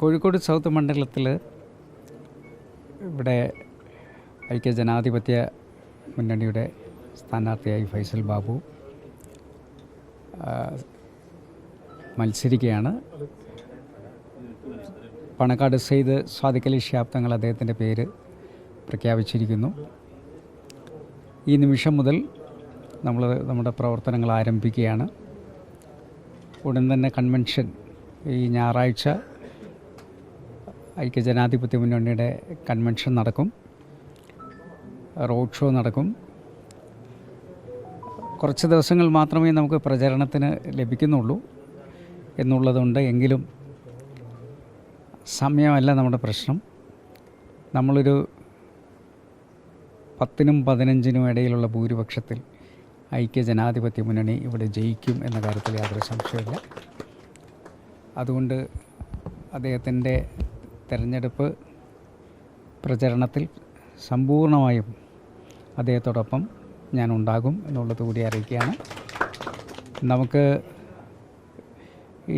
Kozhikode south മണ്ഡലത്തിൽ ഇവിടെ ഐക്യജനാധിപത്യ മുന്നണിയുടെ സ്ഥാനാർത്ഥിയായി ഫൈസൽ ബാബു മത്സരിക്കുകയാണ്. പണക്കാട് സെയ്ദ് സ്വാദിഖലി ശിഹാബ് തങ്ങൾ അദ്ദേഹത്തിൻ്റെ പേര് പ്രഖ്യാപിച്ചിരിക്കുന്നു. ഈ നിമിഷം മുതൽ നമ്മുടെ പ്രവർത്തനങ്ങൾ ആരംഭിക്കുകയാണ്. ഉടൻ തന്നെ കൺവെൻഷൻ ഈ ഞായറാഴ്ച ഐക്യജനാധിപത്യ മുന്നണിയുടെ കൺവെൻഷൻ നടക്കും, റോഡ് ഷോ നടക്കും. കുറച്ച് ദിവസങ്ങൾ മാത്രമേ നമുക്ക് പ്രചരണത്തിന് ലഭിക്കുന്നുള്ളൂ എന്നുള്ളതുണ്ട്. എങ്കിലും സമയമല്ല നമ്മുടെ പ്രശ്നം. നമ്മളൊരു 10-നും 15-നും ഇടയിലുള്ള ഭൂരിപക്ഷത്തിൽ ഐക്യജനാധിപത്യ മുന്നണി ഇവിടെ ജയിക്കും എന്ന കാര്യത്തിൽ യാതൊരു സംശയമില്ല. അതുകൊണ്ട് അദ്ദേഹത്തിൻ്റെ തെരഞ്ഞെടുപ്പ് പ്രചരണത്തിൽ സമ്പൂർണ്ണമായും അദ്ദേഹത്തോടൊപ്പം ഞാൻ ഉണ്ടാകും എന്നുള്ളത് കൂടി അറിയിക്കുകയാണ്. നമുക്ക്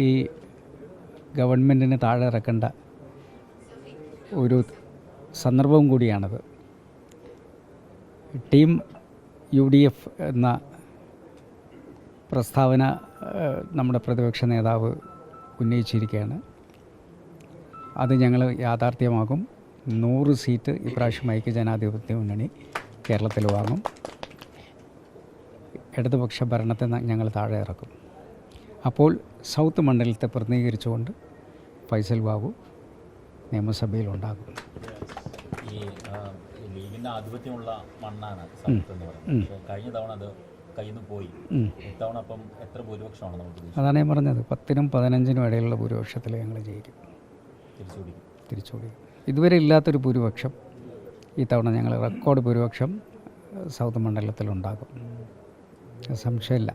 ഈ ഗവൺമെൻറ്റിന് താഴെ ഇറക്കേണ്ട ഒരു സന്ദർഭവും കൂടിയാണത്. ടീം UDF എന്ന പ്രസ്താവന നമ്മുടെ പ്രതിപക്ഷ നേതാവ് ഉന്നയിച്ചിരിക്കുകയാണ്. അത് ഞങ്ങൾ യാഥാർത്ഥ്യമാകും. 100 സീറ്റ് ഇപ്രാവശ്യം ഐക്യജനാധിപത്യ മുന്നണി കേരളത്തിൽ വാങ്ങും. ഇടതുപക്ഷ ഭരണത്തെ ഞങ്ങൾ താഴെ ഇറക്കും. അപ്പോൾ സൗത്ത് മണ്ഡലത്തെ പ്രതിനിധീകരിച്ചുകൊണ്ട് ഫൈസൽ ബാബു നിയമസഭയിലുണ്ടാകും. ഈ ലീഗിൻ്റെ ആധിപത്യമുള്ള മണ്ണാണ് സൗത്ത് എന്ന് പറയുന്നത്. കഴിഞ്ഞ തവണ അത് കയ്യിൽ നിന്ന് പോയി. ഇത്തവണ അപ്പം എത്ര ഭൂരിപക്ഷമാണ് നമുക്ക്? അതാണ് ഞാൻ പറഞ്ഞത്, 10-നും 15-നും ഇടയിലുള്ള ഭൂരിപക്ഷത്തിൽ ഞങ്ങൾ ജയിക്കും, തിരിച്ചുപിടിക്കും. ഇതുവരെ ഇല്ലാത്തൊരു ഭൂരിപക്ഷം ഈ തവണ ഞങ്ങൾ റെക്കോർഡ് ഭൂരിപക്ഷം സൗത്ത് മണ്ഡലത്തിലുണ്ടാകും, സംശയമില്ല.